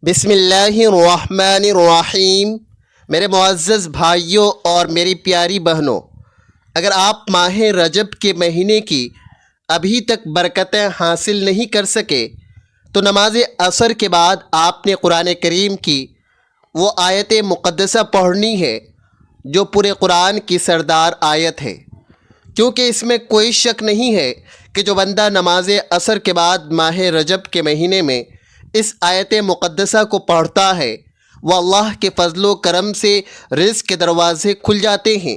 بسم اللہ الرحمن الرحیم۔ میرے معزز بھائیوں اور میری پیاری بہنوں، اگر آپ ماہ رجب کے مہینے کی ابھی تک برکتیں حاصل نہیں کر سکے تو نماز عصر کے بعد آپ نے قرآن کریم کی وہ آیت مقدسہ پڑھنی ہے جو پورے قرآن کی سردار آیت ہے، کیونکہ اس میں کوئی شک نہیں ہے کہ جو بندہ نماز عصر کے بعد ماہ رجب کے مہینے میں اس آیت مقدسہ کو پڑھتا ہے وہ اللہ کے فضل و کرم سے رزق کے دروازے کھل جاتے ہیں۔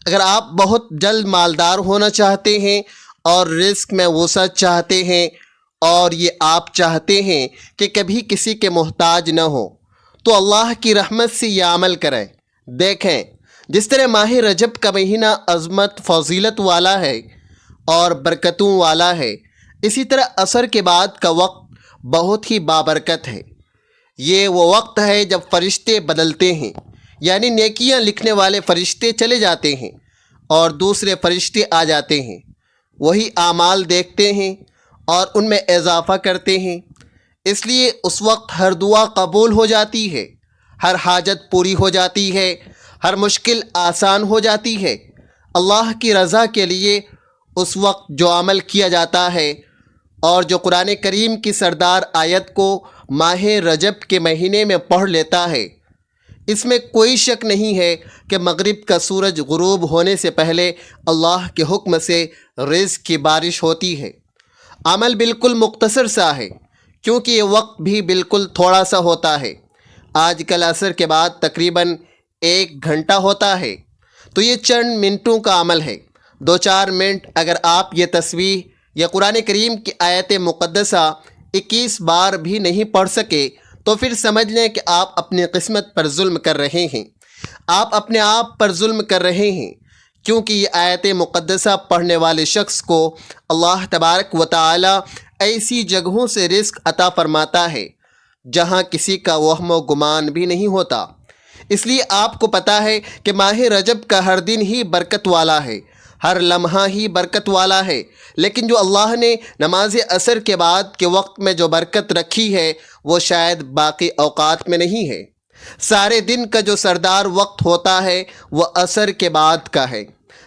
اگر آپ بہت جلد مالدار ہونا چاہتے ہیں اور رزق میں وسعت چاہتے ہیں اور یہ آپ چاہتے ہیں کہ کبھی کسی کے محتاج نہ ہو تو اللہ کی رحمت سے یہ عمل کریں۔ دیکھیں، جس طرح ماہ رجب کا مہینہ عظمت فضیلت والا ہے اور برکتوں والا ہے، اسی طرح عصر کے بعد کا وقت بہت ہی بابرکت ہے۔ یہ وہ وقت ہے جب فرشتے بدلتے ہیں، یعنی نیکیاں لکھنے والے فرشتے چلے جاتے ہیں اور دوسرے فرشتے آ جاتے ہیں، وہی اعمال دیکھتے ہیں اور ان میں اضافہ کرتے ہیں۔ اس لیے اس وقت ہر دعا قبول ہو جاتی ہے، ہر حاجت پوری ہو جاتی ہے، ہر مشکل آسان ہو جاتی ہے۔ اللہ کی رضا کے لیے اس وقت جو عمل کیا جاتا ہے اور جو قرآن کریم کی سردار آیت کو ماہ رجب کے مہینے میں پڑھ لیتا ہے، اس میں کوئی شک نہیں ہے کہ مغرب کا سورج غروب ہونے سے پہلے اللہ کے حکم سے رزق کی بارش ہوتی ہے۔ عمل بالکل مختصر سا ہے، کیونکہ یہ وقت بھی بالکل تھوڑا سا ہوتا ہے۔ آج کل عصر کے بعد تقریباً 1 گھنٹہ ہوتا ہے، تو یہ چند منٹوں کا عمل ہے۔ 2-4 منٹ اگر آپ یہ تسبیح یا قرآن کریم کی آیت مقدسہ 21 بار بھی نہیں پڑھ سکے تو پھر سمجھ لیں کہ آپ اپنی قسمت پر ظلم کر رہے ہیں، آپ اپنے آپ پر ظلم کر رہے ہیں، کیونکہ یہ آیت مقدسہ پڑھنے والے شخص کو اللہ تبارک و تعالی ایسی جگہوں سے رزق عطا فرماتا ہے جہاں کسی کا وہم و گمان بھی نہیں ہوتا۔ اس لیے آپ کو پتہ ہے کہ ماہ رجب کا ہر دن ہی برکت والا ہے، ہر لمحہ ہی برکت والا ہے، لیکن جو اللہ نے نماز عصر کے بعد کے وقت میں جو برکت رکھی ہے وہ شاید باقی اوقات میں نہیں ہے۔ سارے دن کا جو سردار وقت ہوتا ہے وہ عصر کے بعد کا ہے۔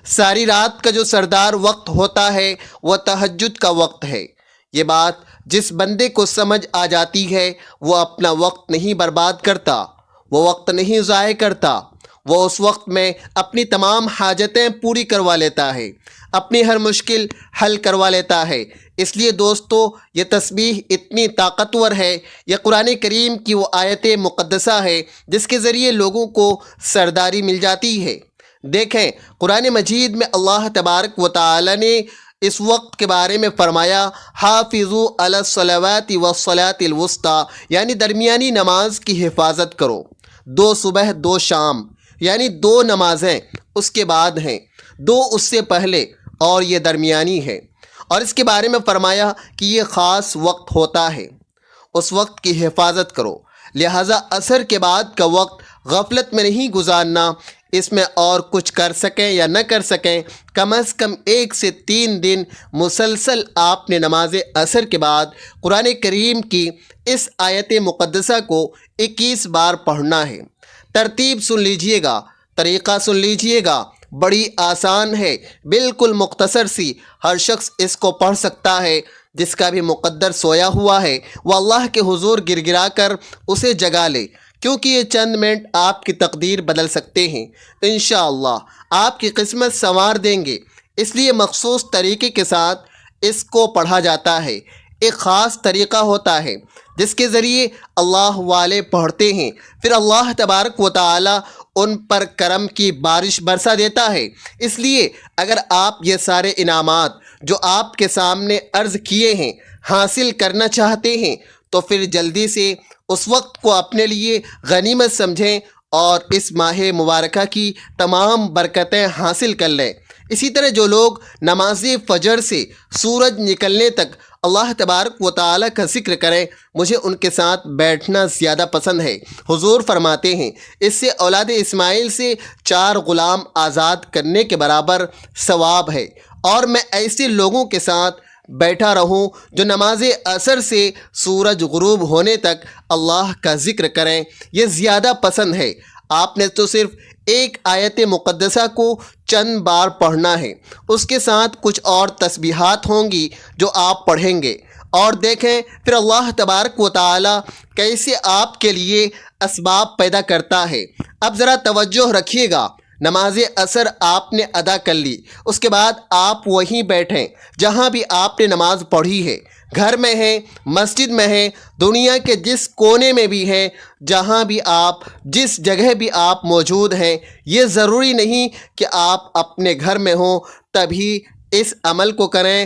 ساری رات کا جو سردار وقت ہوتا ہے وہ تہجد کا وقت ہے۔ یہ بات جس بندے کو سمجھ آ جاتی ہے وہ اپنا وقت نہیں برباد کرتا، وہ وقت نہیں ضائع کرتا، وہ اس وقت میں اپنی تمام حاجتیں پوری کروا لیتا ہے، اپنی ہر مشکل حل کروا لیتا ہے۔ اس لیے دوستو، یہ تسبیح اتنی طاقتور ہے، یہ قرآن کریم کی وہ آیت مقدسہ ہے جس کے ذریعے لوگوں کو سرداری مل جاتی ہے۔ دیکھیں، قرآن مجید میں اللہ تبارک و تعالی نے اس وقت کے بارے میں فرمایا، حافظوا علی الصلوات والصلاۃ الوسطی، یعنی درمیانی نماز کی حفاظت کرو۔ 2 صبح 2 شام، یعنی 2 نمازیں اس کے بعد ہیں، 2 اس سے پہلے، اور یہ درمیانی ہے۔ اور اس کے بارے میں فرمایا کہ یہ خاص وقت ہوتا ہے، اس وقت کی حفاظت کرو۔ لہٰذا عصر کے بعد کا وقت غفلت میں نہیں گزارنا، اس میں اور کچھ کر سکیں یا نہ کر سکیں، کم از کم 1 سے 3 دن مسلسل آپ نے نماز عصر کے بعد قرآن کریم کی اس آیت مقدسہ کو 21 بار پڑھنا ہے۔ ترتیب سن لیجئے گا، طریقہ سن لیجئے گا، بڑی آسان ہے، بالکل مختصر سی، ہر شخص اس کو پڑھ سکتا ہے۔ جس کا بھی مقدر سویا ہوا ہے وہ اللہ کے حضور گر گرا کر اسے جگا لے، کیونکہ یہ چند منٹ آپ کی تقدیر بدل سکتے ہیں۔ انشاءاللہ آپ کی قسمت سنوار دیں گے۔ اس لیے مخصوص طریقے کے ساتھ اس کو پڑھا جاتا ہے۔ ایک خاص طریقہ ہوتا ہے جس کے ذریعے اللہ والے پڑھتے ہیں، پھر اللہ تبارک و تعالی ان پر کرم کی بارش برسا دیتا ہے۔ اس لیے اگر آپ یہ سارے انعامات جو آپ کے سامنے عرض کیے ہیں حاصل کرنا چاہتے ہیں تو پھر جلدی سے اس وقت کو اپنے لیے غنیمت سمجھیں اور اس ماہ مبارکہ کی تمام برکتیں حاصل کر لیں۔ اسی طرح جو لوگ نماز فجر سے سورج نکلنے تک اللہ تبارک و تعالی کا ذکر کریں، مجھے ان کے ساتھ بیٹھنا زیادہ پسند ہے۔ حضور فرماتے ہیں اس سے اولاد اسماعیل سے 4 غلام آزاد کرنے کے برابر ثواب ہے، اور میں ایسے لوگوں کے ساتھ بیٹھا رہوں جو نماز عصر سے سورج غروب ہونے تک اللہ کا ذکر کریں، یہ زیادہ پسند ہے۔ آپ نے تو صرف ایک آیت مقدسہ کو چند بار پڑھنا ہے، اس کے ساتھ کچھ اور تسبیحات ہوں گی جو آپ پڑھیں گے، اور دیکھیں پھر اللہ تبارک و تعالی کیسے آپ کے لیے اسباب پیدا کرتا ہے۔ اب ذرا توجہ رکھیے گا، نماز عصر آپ نے ادا کر لی، اس کے بعد آپ وہیں بیٹھیں جہاں بھی آپ نے نماز پڑھی ہے، گھر میں ہیں، مسجد میں ہیں، دنیا کے جس کونے میں بھی ہیں، جہاں بھی آپ، جس جگہ بھی آپ موجود ہیں، یہ ضروری نہیں کہ آپ اپنے گھر میں ہوں تبھی اس عمل کو کریں،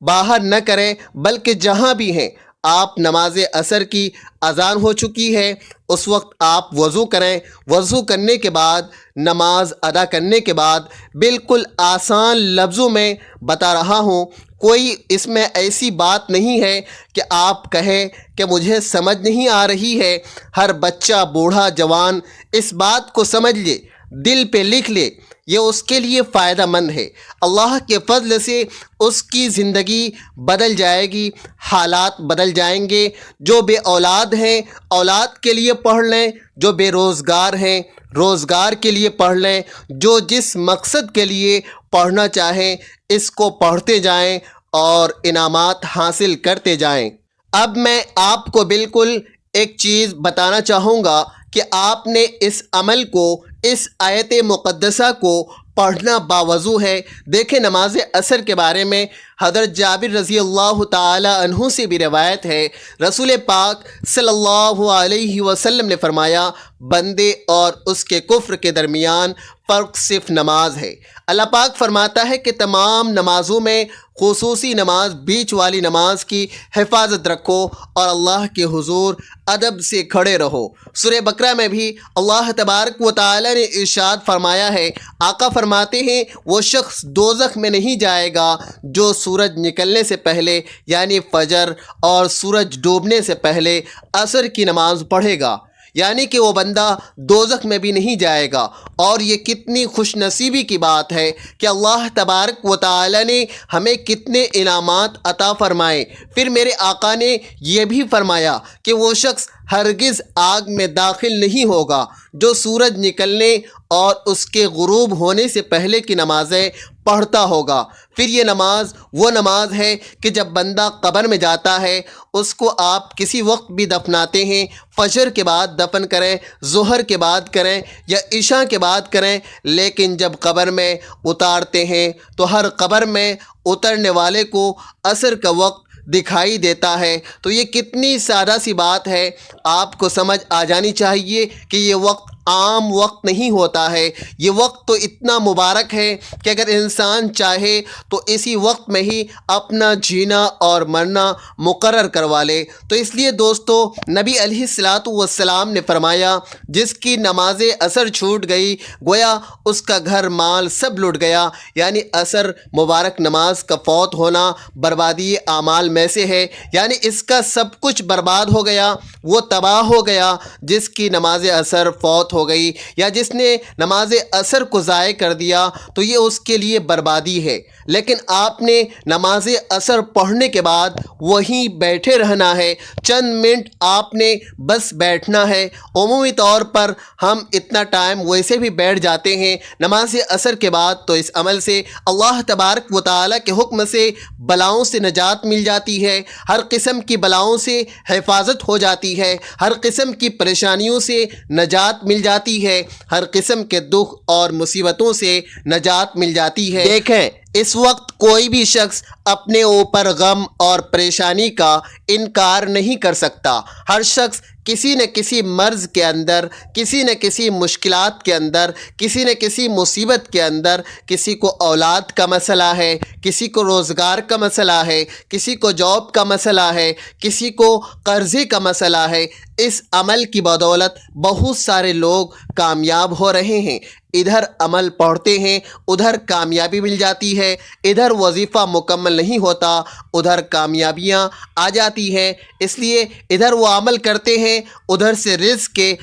باہر نہ کریں، بلکہ جہاں بھی ہیں آپ، نماز عصر کی اذان ہو چکی ہے، اس وقت آپ وضو کریں، وضو کرنے کے بعد نماز ادا کرنے کے بعد بالکل آسان لفظوں میں بتا رہا ہوں، کوئی اس میں ایسی بات نہیں ہے کہ آپ کہیں کہ مجھے سمجھ نہیں آ رہی ہے۔ ہر بچہ، بوڑھا، جوان اس بات کو سمجھ لے، دل پہ لکھ لے، یہ اس کے لیے فائدہ مند ہے۔ اللہ کے فضل سے اس کی زندگی بدل جائے گی، حالات بدل جائیں گے۔ جو بے اولاد ہیں اولاد کے لیے پڑھ لیں، جو بے روزگار ہیں روزگار کے لیے پڑھ لیں، جو جس مقصد کے لیے پڑھنا چاہیں اس کو پڑھتے جائیں اور انعامات حاصل کرتے جائیں۔ اب میں آپ کو بالکل ایک چیز بتانا چاہوں گا کہ آپ نے اس عمل کو، اس آیت مقدسہ کو پڑھنا باوضو ہے۔ دیکھیں نماز عصر کے بارے میں حضرت جابر رضی اللہ تعالی عنہ سے بھی روایت ہے، رسول پاک صلی اللہ علیہ وسلم نے فرمایا، بندے اور اس کے کفر کے درمیان فرق صرف نماز ہے۔ اللہ پاک فرماتا ہے کہ تمام نمازوں میں خصوصی نماز بیچ والی نماز کی حفاظت رکھو اور اللہ کے حضور ادب سے کھڑے رہو۔ سورہ بقرہ میں بھی اللہ تبارک و تعالی نے ارشاد فرمایا ہے، آقا فرماتے ہیں وہ شخص دوزخ میں نہیں جائے گا جو سورج نکلنے سے پہلے یعنی فجر اور سورج ڈوبنے سے پہلے عصر کی نماز پڑھے گا، یعنی کہ وہ بندہ دوزخ میں بھی نہیں جائے گا۔ اور یہ کتنی خوش نصیبی کی بات ہے کہ اللہ تبارک و تعالی نے ہمیں کتنے انعامات عطا فرمائے۔ پھر میرے آقا نے یہ بھی فرمایا کہ وہ شخص ہرگز آگ میں داخل نہیں ہوگا جو سورج نکلنے اور اس کے غروب ہونے سے پہلے کی نمازیں پڑھتا ہوگا۔ پھر یہ نماز وہ نماز ہے کہ جب بندہ قبر میں جاتا ہے اس کو آپ کسی وقت بھی دفناتے ہیں، فجر کے بعد دفن کریں، ظہر کے بعد کریں یا عشاء کے بعد کریں، لیکن جب قبر میں اتارتے ہیں تو ہر قبر میں اترنے والے کو عصر کا وقت دکھائی دیتا ہے۔ تو یہ کتنی سادہ سی بات ہے، آپ کو سمجھ آ جانی چاہیے کہ یہ وقت عام وقت نہیں ہوتا ہے، یہ وقت تو اتنا مبارک ہے کہ اگر انسان چاہے تو اسی وقت میں ہی اپنا جینا اور مرنا مقرر کروا لے۔ تو اس لیے دوستو، نبی علیہ الصلاۃ والسلام نے فرمایا، جس کی نماز عصر چھوٹ گئی گویا اس کا گھر مال سب لٹ گیا، یعنی عصر مبارک نماز کا فوت ہونا بربادی اعمال میں سے ہے، یعنی اس کا سب کچھ برباد ہو گیا، وہ تباہ ہو گیا جس کی نماز عصر فوت ہو گئی، یا جس نے نماز عصر کو ضائع کر دیا تو یہ اس کے لیے بربادی ہے۔ لیکن آپ نے نماز عصر پڑھنے کے بعد وہیں بیٹھے رہنا ہے، چند منٹ آپ نے بس بیٹھنا ہے۔ عمومی طور پر ہم اتنا ٹائم ویسے بھی بیٹھ جاتے ہیں نماز عصر کے بعد، تو اس عمل سے اللہ تبارک و تعالیٰ کے حکم سے بلاؤں سے نجات مل جاتی ہے، ہر قسم کی بلاؤں سے حفاظت ہو جاتی ہے، ہر قسم کی پریشانیوں سے نجات مل جاتی ہے، ہر قسم کے دکھ اور مصیبتوں سے نجات مل جاتی ہے۔ دیکھیں اس وقت کوئی بھی شخص اپنے اوپر غم اور پریشانی کا انکار نہیں کر سکتا، ہر شخص کسی نہ کسی مرض کے اندر، کسی نہ کسی مشکلات کے اندر، کسی نہ کسی مصیبت کے اندر، کسی کو اولاد کا مسئلہ ہے، کسی کو روزگار کا مسئلہ ہے، کسی کو جاب کا مسئلہ ہے، کسی کو قرضے کا مسئلہ ہے۔ اس عمل کی بدولت بہت سارے لوگ کامیاب ہو رہے ہیں، ادھر عمل پڑھتے ہیں ادھر کامیابی مل جاتی ہے، ادھر وظیفہ مکمل نہیں ہوتا ادھر کامیابیاں آ جاتی ہیں، اس لیے ادھر وہ عمل کرتے ہیں، ادھر سے رزق کے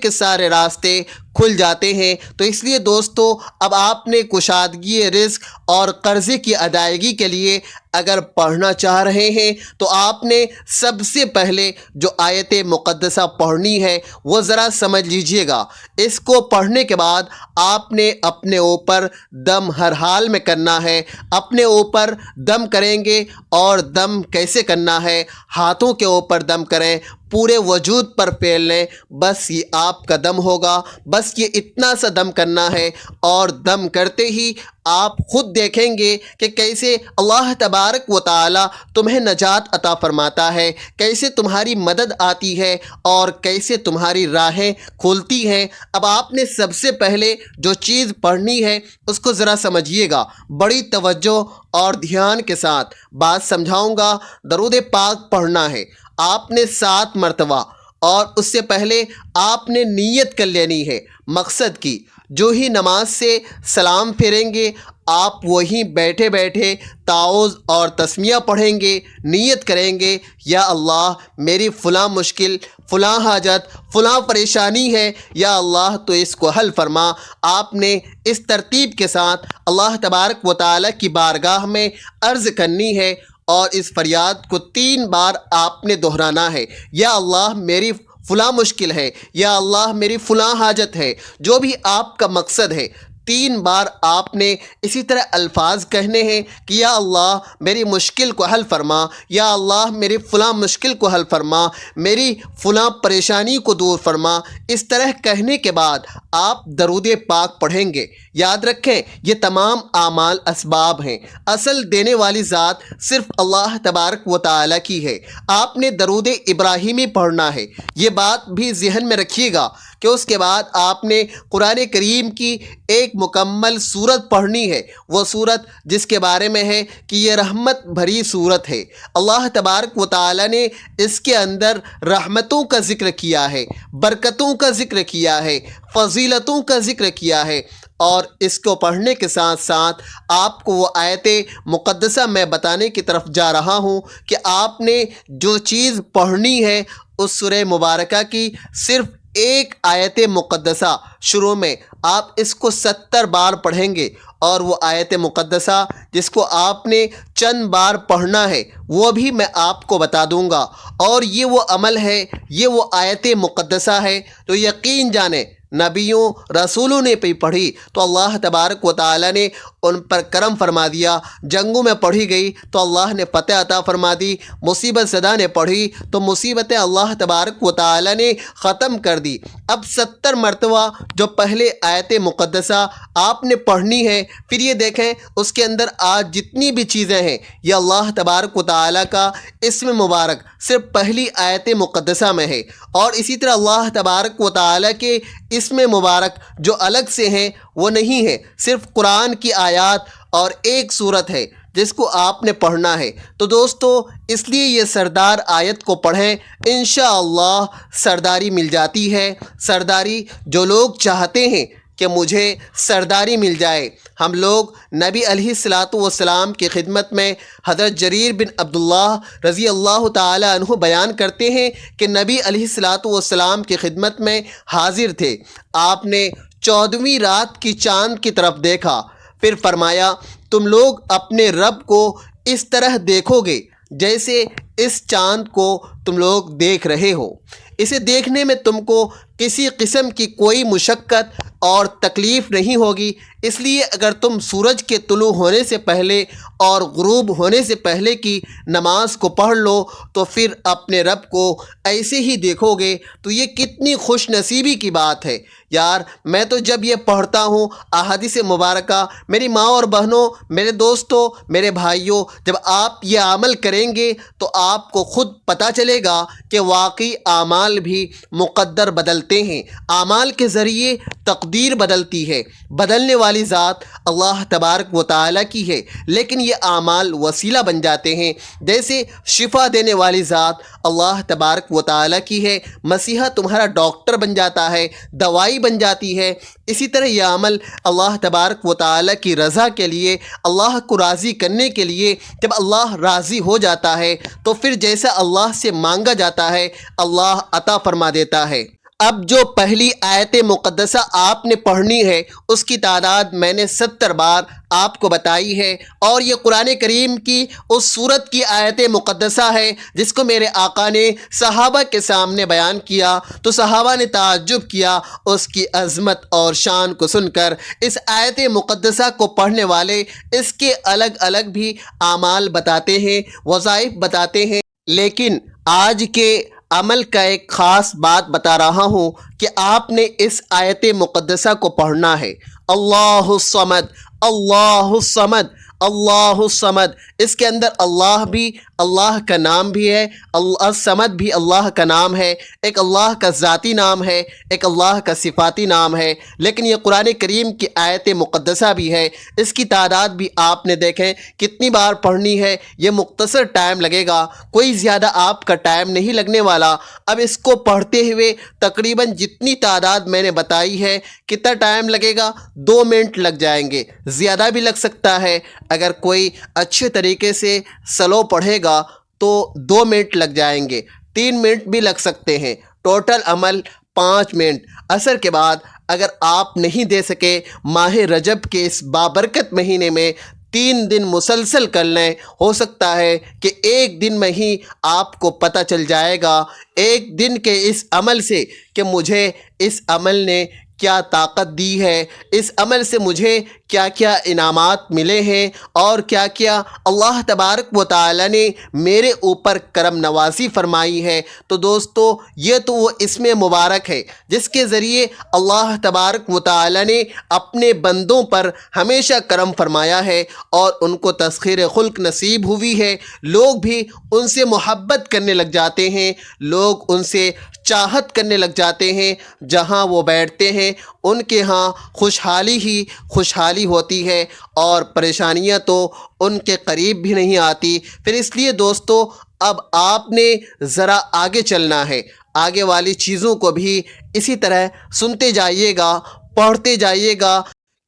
سارے راستے کھل جاتے ہیں۔ تو اس لیے دوستو، اب آپ نے کشادگی رزق اور قرضے کی ادائیگی کے لیے اگر پڑھنا چاہ رہے ہیں تو آپ نے سب سے پہلے جو آیت مقدسہ پڑھنی ہے وہ ذرا سمجھ لیجئے گا۔ اس کو پڑھنے کے بعد آپ نے اپنے اوپر دم ہر حال میں کرنا ہے۔ اپنے اوپر دم کریں گے، اور دم کیسے کرنا ہے؟ ہاتھوں کے اوپر دم کریں، پورے وجود پر پھیل لیں، بس یہ آپ کا دم ہوگا۔ بس یہ اتنا سا دم کرنا ہے، اور دم کرتے ہی آپ خود دیکھیں گے کہ کیسے اللہ تبارک و تعالی تمہیں نجات عطا فرماتا ہے، کیسے تمہاری مدد آتی ہے، اور کیسے تمہاری راہیں کھلتی ہیں۔ اب آپ نے سب سے پہلے جو چیز پڑھنی ہے اس کو ذرا سمجھیے گا، بڑی توجہ اور دھیان کے ساتھ بات سمجھاؤں گا۔ درود پاک پڑھنا ہے آپ نے 7 مرتبہ، اور اس سے پہلے آپ نے نیت کر لینی ہے مقصد کی۔ جو ہی نماز سے سلام پھیریں گے، آپ وہیں بیٹھے بیٹھے تعوذ اور تسمیہ پڑھیں گے، نیت کریں گے، یا اللہ میری فلاں مشکل، فلاں حاجت، فلاں پریشانی ہے، یا اللہ تو اس کو حل فرما۔ آپ نے اس ترتیب کے ساتھ اللہ تبارک و تعالی کی بارگاہ میں عرض کرنی ہے، اور اس فریاد کو 3 بار آپ نے دہرانا ہے۔ یا اللہ میری فلاں مشکل ہے، یا اللہ میری فلاں حاجت ہے، جو بھی آپ کا مقصد ہے، 3 بار آپ نے اسی طرح الفاظ کہنے ہیں کہ یا اللہ میری مشکل کو حل فرما، یا اللہ میری فلاں مشکل کو حل فرما، میری فلاں پریشانی کو دور فرما۔ اس طرح کہنے کے بعد آپ درود پاک پڑھیں گے۔ یاد رکھیں یہ تمام اعمال اسباب ہیں، اصل دینے والی ذات صرف اللہ تبارک و تعالی کی ہے۔ آپ نے درود ابراہیمی پڑھنا ہے، یہ بات بھی ذہن میں رکھیے گا کہ اس کے بعد آپ نے قرآن کریم کی ایک مکمل صورت پڑھنی ہے، وہ صورت جس کے بارے میں ہے کہ یہ رحمت بھری صورت ہے۔ اللہ تبارک و تعالی نے اس کے اندر رحمتوں کا ذکر کیا ہے، برکتوں کا ذکر کیا ہے، فضیلتوں کا ذکر کیا ہے، اور اس کو پڑھنے کے ساتھ ساتھ آپ کو وہ آیت مقدسہ میں بتانے کی طرف جا رہا ہوں کہ آپ نے جو چیز پڑھنی ہے اس سورہ مبارکہ کی صرف ایک آیت مقدسہ شروع میں آپ اس کو 70 بار پڑھیں گے، اور وہ آیت مقدسہ جس کو آپ نے چند بار پڑھنا ہے وہ بھی میں آپ کو بتا دوں گا۔ اور یہ وہ عمل ہے، یہ وہ آیت مقدسہ ہے جو یقین جانیں نبیوں رسولوں نے بھی پڑھی تو اللہ تبارک و تعالی نے ان پر کرم فرما دیا، جنگوں میں پڑھی گئی تو اللہ نے فتح عطا فرما دی، مصیبت زدہ نے پڑھی تو مصیبتیں اللہ تبارک و تعالی نے ختم کر دی۔ اب 70 مرتبہ جو پہلے آیت مقدسہ آپ نے پڑھنی ہے، پھر یہ دیکھیں اس کے اندر آج جتنی بھی چیزیں ہیں یہ اللہ تبارک و تعالی کا اسم مبارک صرف پہلی آیت مقدسہ میں ہے، اور اسی طرح اللہ تبارک و تعالی کے اسم مبارک جو الگ سے ہیں وہ نہیں ہے، صرف قرآن کی آیات اور ایک صورت ہے جس کو آپ نے پڑھنا ہے۔ تو دوستو اس لیے یہ سردار آیت کو پڑھیں، انشاءاللہ سرداری مل جاتی ہے۔ سرداری جو لوگ چاہتے ہیں کہ مجھے سرداری مل جائے، ہم لوگ نبی علیہ الصلاۃ والسلام کی خدمت میں حضرت جریر بن عبداللہ رضی اللہ تعالی عنہ بیان کرتے ہیں کہ نبی علیہ الصلاۃ والسلام کی خدمت میں حاضر تھے۔ آپ نے 14ویں رات کی چاند کی طرف دیکھا، پھر فرمایا تم لوگ اپنے رب کو اس طرح دیکھو گے جیسے اس چاند کو تم لوگ دیکھ رہے ہو۔ اسے دیکھنے میں تم کو کسی قسم کی کوئی مشقت اور تکلیف نہیں ہوگی، اس لیے اگر تم سورج کے طلوع ہونے سے پہلے اور غروب ہونے سے پہلے کی نماز کو پڑھ لو تو پھر اپنے رب کو ایسے ہی دیکھو گے۔ تو یہ کتنی خوش نصیبی کی بات ہے یار۔ میں تو جب یہ پڑھتا ہوں احادیث مبارکہ، میری ماں اور بہنوں، میرے دوستوں، میرے بھائیوں، جب آپ یہ عمل کریں گے تو آپ کو خود پتہ چلے گا کہ واقعی اعمال بھی مقدر بدلتے ہیں، اعمال کے ذریعے تقدیر بدلتی ہے، بدلنے والی والی ذات اللہ تبارک و تعالیٰ کی ہے، لیکن یہ اعمال وسیلہ بن جاتے ہیں۔ جیسے شفا دینے والی ذات اللہ تبارک و تعالیٰ کی ہے، مسیحا تمہارا ڈاکٹر بن جاتا ہے، دوائی بن جاتی ہے۔ اسی طرح یہ عمل اللہ تبارک و تعالیٰ کی رضا کے لیے، اللہ کو راضی کرنے کے لیے، جب اللہ راضی ہو جاتا ہے تو پھر جیسا اللہ سے مانگا جاتا ہے اللہ عطا فرما دیتا ہے۔ اب جو پہلی آیت مقدسہ آپ نے پڑھنی ہے اس کی تعداد میں نے 70 بار آپ کو بتائی ہے، اور یہ قرآن کریم کی اس سورت کی آیت مقدسہ ہے جس کو میرے آقا نے صحابہ کے سامنے بیان کیا تو صحابہ نے تعجب کیا اس کی عظمت اور شان کو سن کر۔ اس آیت مقدسہ کو پڑھنے والے اس کے الگ الگ بھی اعمال بتاتے ہیں، وظائف بتاتے ہیں، لیکن آج کے عمل کا ایک خاص بات بتا رہا ہوں کہ آپ نے اس آیت مقدسہ کو پڑھنا ہے۔ اللہ الصمد، اللہ الصمد، اللہ الصمد۔ اس کے اندر اللہ بھی اللہ کا نام بھی ہے، الصمد بھی اللہ کا نام ہے، ایک اللہ کا ذاتی نام ہے، ایک اللہ کا صفاتی نام ہے، لیکن یہ قرآن کریم کی آیت مقدسہ بھی ہے۔ اس کی تعداد بھی آپ نے دیکھیں کتنی بار پڑھنی ہے، یہ مختصر ٹائم لگے گا، کوئی زیادہ آپ کا ٹائم نہیں لگنے والا۔ اب اس کو پڑھتے ہوئے تقریباً جتنی تعداد میں نے بتائی ہے، کتنا ٹائم لگے گا؟ 2 منٹ لگ جائیں گے، زیادہ بھی لگ سکتا ہے۔ اگر کوئی اچھے طریقے سے سلو پڑھے گا تو 2 منٹ لگ جائیں گے، 3 منٹ بھی لگ سکتے ہیں، ٹوٹل عمل 5 منٹ۔ عصر کے بعد اگر آپ نہیں دے سکے ماہ رجب کے اس بابرکت مہینے میں 3 دن مسلسل کر لیں، ہو سکتا ہے کہ ایک دن میں ہی آپ کو پتہ چل جائے گا ایک دن کے اس عمل سے کہ مجھے اس عمل نے کیا طاقت دی ہے، اس عمل سے مجھے کیا کیا انعامات ملے ہیں، اور کیا کیا اللہ تبارک و تعالی نے میرے اوپر کرم نوازی فرمائی ہے۔ تو دوستو یہ تو وہ اسم مبارک ہے جس کے ذریعے اللہ تبارک و تعالی نے اپنے بندوں پر ہمیشہ کرم فرمایا ہے اور ان کو تسخیر خلق نصیب ہوئی ہے، لوگ بھی ان سے محبت کرنے لگ جاتے ہیں، لوگ ان سے چاہت کرنے لگ جاتے ہیں، جہاں وہ بیٹھتے ہیں ان کے ہاں خوشحالی ہی خوشحالی ہوتی ہے اور پریشانیاں تو ان کے قریب بھی نہیں آتی۔ پھر اس لیے دوستو اب آپ نے ذرا آگے چلنا ہے، آگے والی چیزوں کو بھی اسی طرح سنتے جائیے گا، پڑھتے جائیے گا،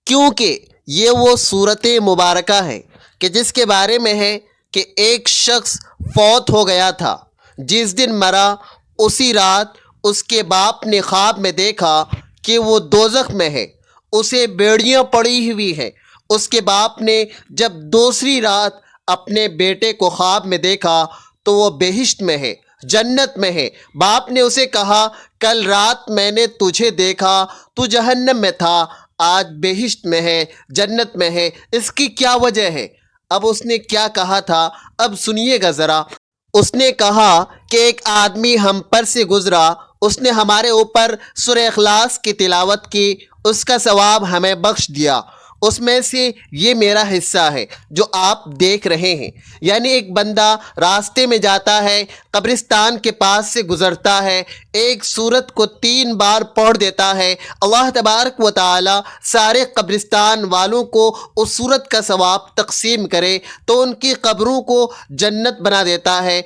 کیونکہ یہ وہ صورت مبارکہ ہے کہ جس کے بارے میں ہے کہ ایک شخص فوت ہو گیا تھا، جس دن مرا اسی رات اس کے باپ نے خواب میں دیکھا کہ وہ دوزخ میں ہے، اسے بیڑیاں پڑی ہوئی ہیں۔ اس کے باپ نے جب دوسری رات اپنے بیٹے کو خواب میں دیکھا تو وہ بہشت میں ہے، جنت میں ہے۔ باپ نے اسے کہا کل رات میں نے تجھے دیکھا تو جہنم میں تھا، آج بہشت میں ہے، جنت میں ہے، اس کی کیا وجہ ہے؟ اب اس نے کیا کہا تھا، اب سنیے گا ذرا۔ اس نے کہا کہ ایک آدمی ہم پر سے گزرا، اس نے ہمارے اوپر سورہ اخلاص کی تلاوت کی، اس کا ثواب ہمیں بخش دیا، اس میں سے یہ میرا حصہ ہے جو آپ دیکھ رہے ہیں۔ یعنی ایک بندہ راستے میں جاتا ہے، قبرستان کے پاس سے گزرتا ہے، ایک سورت کو 3 بار پڑھ دیتا ہے، اللہ تبارک و تعالی سارے قبرستان والوں کو اس سورت کا ثواب تقسیم کرے تو ان کی قبروں کو جنت بنا دیتا ہے۔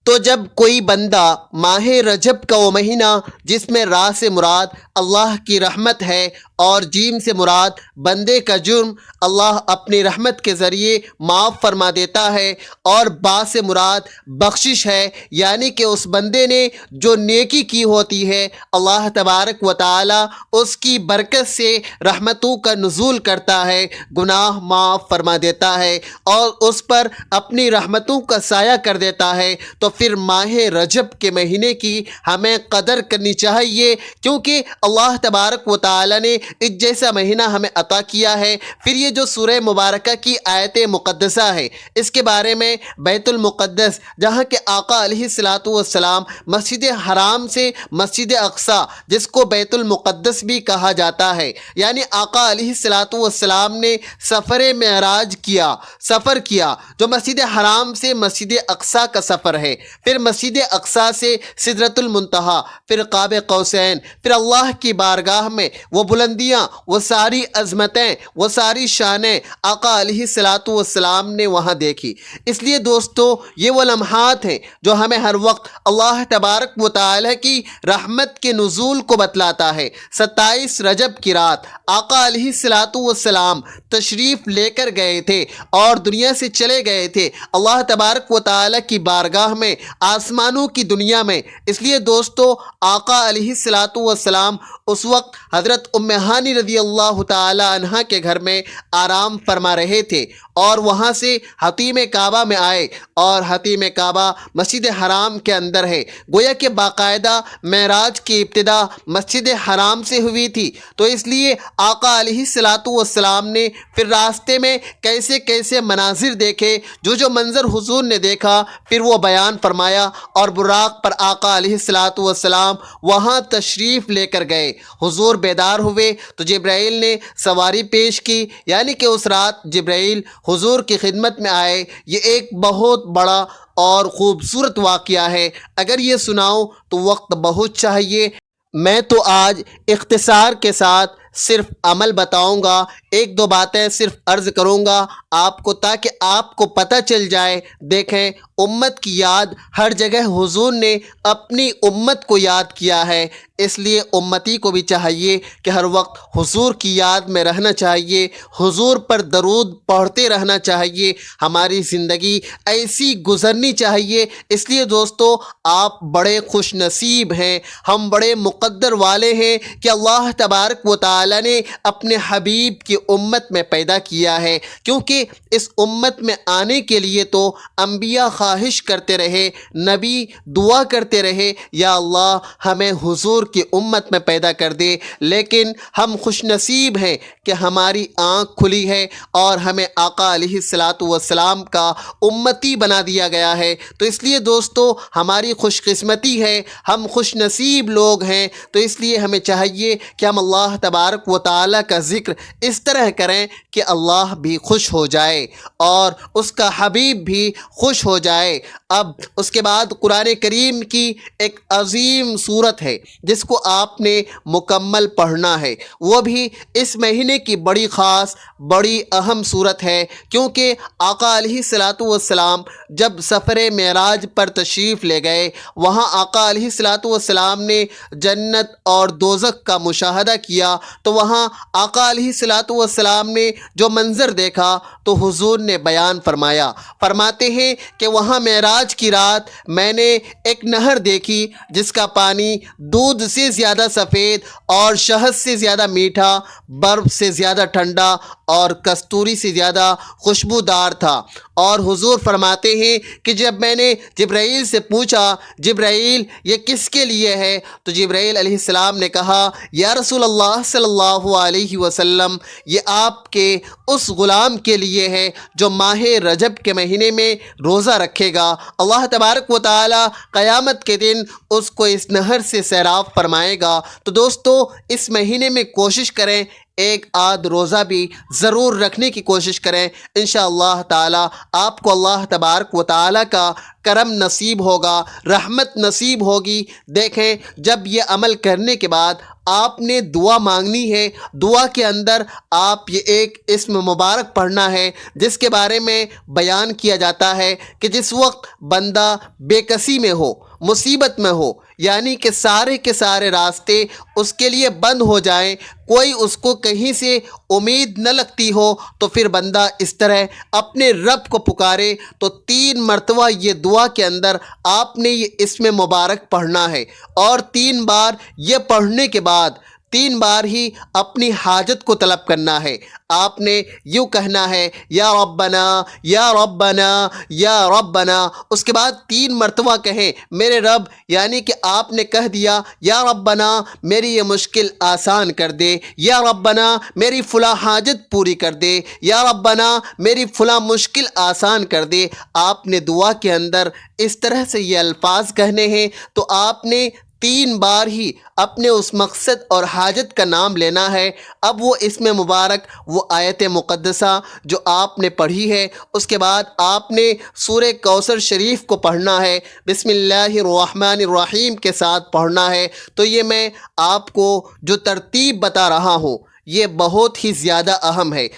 تو جب کوئی بندہ ماہ رجب کا وہ مہینہ جس میں را سے مراد اللہ کی رحمت ہے اور جیم سے مراد بندے کا جرم اللہ اپنی رحمت کے ذریعے معاف فرما دیتا ہے، اور با سے مراد بخشش ہے، یعنی کہ اس بندے نے جو نیکی کی ہوتی ہے اللہ تبارک و تعالی اس کی برکت سے رحمتوں کا نزول کرتا ہے، گناہ معاف فرما دیتا ہے اور اس پر اپنی رحمتوں کا سایہ کر دیتا ہے۔ تو پھر ماہ رجب کے مہینے کی ہمیں قدر کرنی چاہیے، کیونکہ اللہ تبارک و تعالی نے اس جیسا مہینہ ہمیں عطا کیا ہے۔ پھر یہ جو سورہ مبارکہ کی آیت مقدسہ ہے، اس کے بارے میں بیت المقدس جہاں کہ آقا علیہ الصلاۃ والسلام مسجد حرام سے مسجد اقصی جس کو بیت المقدس بھی کہا جاتا ہے، یعنی آقا علیہ الصلاۃ والسلام نے سفر معراج کیا، سفر کیا جو مسجد حرام سے مسجد اقصی کا سفر ہے، پھر مسجد اقصیٰ سے سدرۃ المنتہا، پھر قاب قوسین، پھر اللہ کی بارگاہ میں وہ بلندیاں، وہ ساری عظمتیں، وہ ساری شانیں آقا علیہ الصلاۃ والسلام نے وہاں دیکھی۔ اس لیے دوستو یہ وہ لمحات ہیں جو ہمیں ہر وقت اللہ تبارک و تعالی کی رحمت کے نزول کو بتلاتا ہے۔ 27 رجب کی رات آقا علیہ الصلاۃ والسلام تشریف لے کر گئے تھے اور دنیا سے چلے گئے تھے اللہ تبارک و تعالی کی بارگاہ میں، آسمانوں کی دنیا میں۔ اس لیے دوستو آقا علیہ الصلاۃ والسلام اس وقت حضرت ام ہانی رضی اللہ تعالی عنہا کے گھر میں آرام فرما رہے تھے اور وہاں سے حتیم کعبہ میں آئے، اور حتیم کعبہ مسجد حرام کے اندر ہے۔ گویا کہ باقاعدہ معراج کی ابتدا مسجد حرام سے ہوئی تھی، تو اس لیے آقا علیہ الصلاۃ والسلام نے پھر راستے میں کیسے کیسے مناظر دیکھے، جو منظر حضور نے دیکھا پھر وہ بیان فرمایا، اور براق پر آقا علیہ الصلاۃ والسلام وہاں تشریف لے کر گئے۔ حضور بیدار ہوئے تو جبرائیل نے سواری پیش کی، یعنی کہ اس رات جبرائیل حضور کی خدمت میں آئے۔ یہ ایک بہت بڑا اور خوبصورت واقعہ ہے، اگر یہ سناؤں تو وقت بہت چاہیے۔ میں تو آج اختصار کے ساتھ صرف عمل بتاؤں گا، ایک دو باتیں صرف عرض کروں گا آپ کو، تاکہ آپ کو پتہ چل جائے۔ دیکھیں، امت کی یاد ہر جگہ حضور نے اپنی امت کو یاد کیا ہے، اس لیے امتی کو بھی چاہیے کہ ہر وقت حضور کی یاد میں رہنا چاہیے، حضور پر درود پڑھتے رہنا چاہیے، ہماری زندگی ایسی گزرنی چاہیے۔ اس لیے دوستو آپ بڑے خوش نصیب ہیں، ہم بڑے مقدر والے ہیں کہ اللہ تبارک و تعالی نے اپنے حبیب کی امت میں پیدا کیا ہے، کیونکہ اس امت میں آنے کے لیے تو انبیاء خواہش کرتے رہے، نبی دعا کرتے رہے یا اللہ ہمیں حضور کی امت میں پیدا کر دے، لیکن ہم خوش نصیب ہیں کہ ہماری آنکھ کھلی ہے اور ہمیں آقا علیہ الصلاۃ والسلام کا امتی بنا دیا گیا ہے۔ تو اس لیے دوستو ہماری خوش قسمتی ہے، ہم خوش نصیب لوگ ہیں، تو اس لیے ہمیں چاہیے کہ ہم اللہ تبارک و تعالی کا ذکر اس طرح کریں کہ اللہ بھی خوش ہو جائے اور اس کا حبیب بھی خوش ہو جائے۔ اب اس کے بعد قرآن کریم کی ایک عظیم صورت ہے جس کو آپ نے مکمل پڑھنا ہے، وہ بھی اس مہینے کی بڑی خاص بڑی اہم صورت ہے، کیونکہ آقا علیہ الصلاۃ والسلام جب سفر معراج پر تشریف لے گئے، وہاں آقا علیہ الصلاۃ والسلام نے جنت اور دوزخ کا مشاہدہ کیا، تو وہاں آقا علیہ الصلاۃ والسلام نے جو منظر دیکھا تو حضور نے بیان فرمایا، فرماتے ہیں کہ وہاں معراج کی رات میں نے ایک نہر دیکھی جس کا پانی دودھ سے زیادہ سفید اور شہد سے زیادہ میٹھا، برف سے زیادہ ٹھنڈا اور کستوری سے زیادہ خوشبودار تھا۔ اور حضور فرماتے ہیں کہ جب میں نے جبرائیل سے پوچھا جبرائیل یہ کس کے لیے ہے، تو جبرائیل علیہ السلام نے کہا یا رسول اللہ صلی اللہ علیہ وسلم یہ آپ کے اس غلام کے لیے ہے جو ماہ رجب کے مہینے میں روزہ رکھے گا، اللہ تبارک و تعالی قیامت کے دن اس کو اس نہر سے سیراب فرمائے گا۔ تو دوستو اس مہینے میں کوشش کریں ایک آدھ روزہ بھی ضرور رکھنے کی کوشش کریں، انشاءاللہ تعالی آپ کو اللہ تبارک و تعالی کا کرم نصیب ہوگا، رحمت نصیب ہوگی۔ دیکھیں جب یہ عمل کرنے کے بعد آپ نے دعا مانگنی ہے، دعا کے اندر آپ یہ ایک اسم مبارک پڑھنا ہے جس کے بارے میں بیان کیا جاتا ہے کہ جس وقت بندہ بے کسی میں ہو، مصیبت میں ہو، یعنی کہ سارے کے سارے راستے اس کے لیے بند ہو جائیں، کوئی اس کو کہیں سے امید نہ لگتی ہو، تو پھر بندہ اس طرح اپنے رب کو پکارے، تو 3 مرتبہ یہ دعا کے اندر آپ نے یہ اسم مبارک پڑھنا ہے، اور 3 بار یہ پڑھنے کے بعد 3 بار ہی اپنی حاجت کو طلب کرنا ہے۔ آپ نے یوں کہنا ہے یا ربنا یا ربنا یا ربنا، اس کے بعد 3 مرتبہ کہیں میرے رب، یعنی کہ آپ نے کہہ دیا یا ربنا میری یہ مشکل آسان کر دے، یا ربنا میری فلاں حاجت پوری کر دے، یا ربنا میری فلاں مشکل آسان کر دے۔ آپ نے دعا کے اندر اس طرح سے یہ الفاظ کہنے ہیں، تو آپ نے 3 بار ہی اپنے اس مقصد اور حاجت کا نام لینا ہے۔ اب وہ اسم مبارک، وہ آیت مقدسہ جو آپ نے پڑھی ہے، اس کے بعد آپ نے سورہ کوثر شریف کو پڑھنا ہے، بسم اللہ الرحمن الرحیم کے ساتھ پڑھنا ہے۔ تو یہ میں آپ کو جو ترتیب بتا رہا ہوں یہ بہت ہی زیادہ اہم ہے۔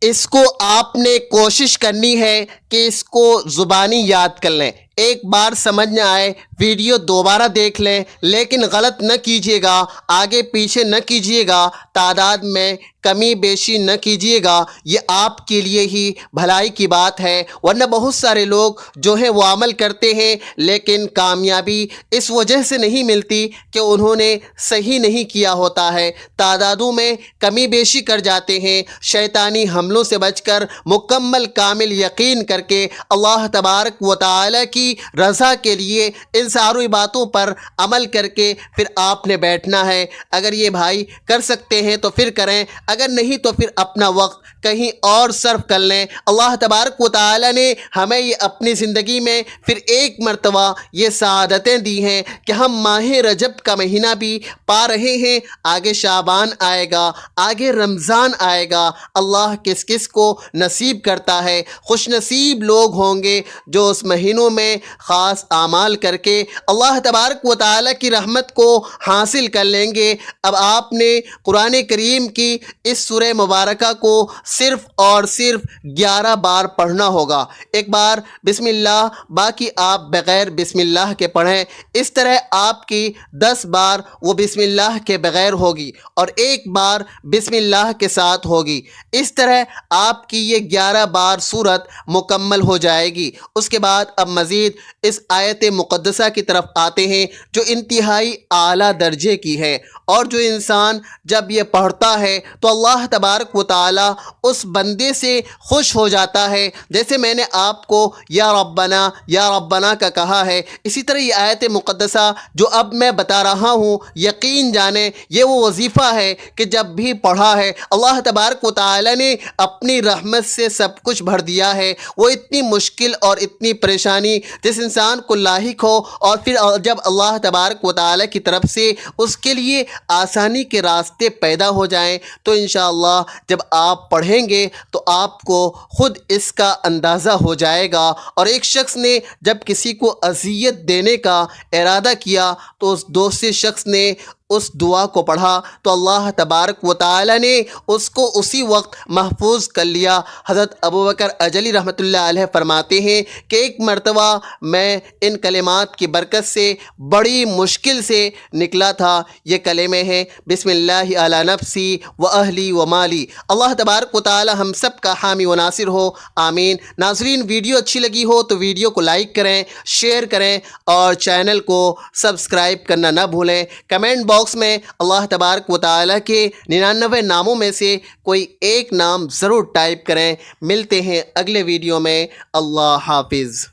اس کو آپ نے کوشش کرنی ہے کہ اس کو زبانی یاد کر لیں۔ ایک بار سمجھ نہ آئے ویڈیو دوبارہ دیکھ لیں، لیکن غلط نہ کیجیے گا، آگے پیچھے نہ کیجیے گا، تعداد میں کمی بیشی نہ کیجیے گا۔ یہ آپ کے لیے ہی بھلائی کی بات ہے، ورنہ بہت سارے لوگ جو ہیں وہ عمل کرتے ہیں لیکن کامیابی اس وجہ سے نہیں ملتی کہ انہوں نے صحیح نہیں کیا ہوتا ہے، تعدادوں میں کمی بیشی کر جاتے ہیں۔ شیطانی حملوں سے بچ کر مکمل کامل یقین کر کے اللہ تبارک و تعالی کی رضا کے لیے ان ساری باتوں پر عمل کر کے پھر آپ نے بیٹھنا ہے۔ اگر یہ بھائی کر سکتے ہیں تو پھر کریں، اگر نہیں تو پھر اپنا وقت کہیں اور صرف کر لیں۔ اللہ تبارک و تعالی نے ہمیں یہ اپنی زندگی میں پھر ایک مرتبہ یہ سعادتیں دی ہیں کہ ہم ماہ رجب کا مہینہ بھی پا رہے ہیں، آگے شعبان آئے گا، آگے رمضان آئے گا۔ اللہ کس کس کو نصیب کرتا ہے، خوش نصیب لوگ ہوں گے جو اس مہینوں میں خاص اعمال کر کے اللہ تبارک و تعالی کی رحمت کو حاصل کر لیں گے۔ اب آپ نے قرآن کریم کی اس سورہ مبارکہ کو صرف اور صرف 11 بار پڑھنا ہوگا۔ ایک بار بسم اللہ، باقی آپ بغیر بسم اللہ کے پڑھیں۔ اس طرح آپ کی 10 بار وہ بسم اللہ کے بغیر ہوگی اور 1 بار بسم اللہ کے ساتھ ہوگی۔ اس طرح آپ کی یہ 11 بار صورت مکمل ہو جائے گی۔ اس کے بعد اب مزید اس آیت مقدسہ کی طرف آتے ہیں جو انتہائی اعلیٰ درجے کی ہے، اور جو انسان جب یہ پڑھتا ہے تو اللہ تبارک و تعالی اس بندے سے خوش ہو جاتا ہے، جیسے میں نے آپ کو یا ربنا کا کہا ہے۔ اسی طرح یہ آیت مقدسہ جو اب میں بتا رہا ہوں، یقین جانیں یہ وہ وظیفہ ہے کہ جب بھی پڑھا ہے اللہ تبارک و تعالی نے اپنی رحمت سے سب کچھ بھر دیا ہے۔ وہ اتنی مشکل اور اتنی پریشانی جس انسان کو لاحق ہو، اور پھر جب اللہ تبارک و تعالی کی طرف سے اس کے لیے آسانی کے راستے پیدا ہو جائیں تو انشاءاللہ جب آپ پڑھیں گے تو آپ کو خود اس کا اندازہ ہو جائے گا۔ اور ایک شخص نے جب کسی کو اذیت دینے کا ارادہ کیا تو اس دوسرے شخص نے اس دعا کو پڑھا تو اللہ تبارک و تعالی نے اس کو اسی وقت محفوظ کر لیا۔ حضرت ابوبکر اجلی رحمۃ اللہ علیہ فرماتے ہیں کہ ایک مرتبہ میں ان کلمات کی برکت سے بڑی مشکل سے نکلا تھا۔ یہ کلمے ہیں بسم اللہ علی نفسی و اہلی و مالی۔ اللہ تبارک و تعالی ہم سب کا حامی و ناصر ہو، آمین۔ ناظرین، ویڈیو اچھی لگی ہو تو ویڈیو کو لائک کریں، شیئر کریں اور چینل کو سبسکرائب کرنا نہ بھولیں۔ کمنٹ باکس میں اللہ تبارک و تعالی کے 99 ناموں میں سے کوئی ایک نام ضرور ٹائپ کریں۔ ملتے ہیں اگلے ویڈیو میں۔ اللہ حافظ۔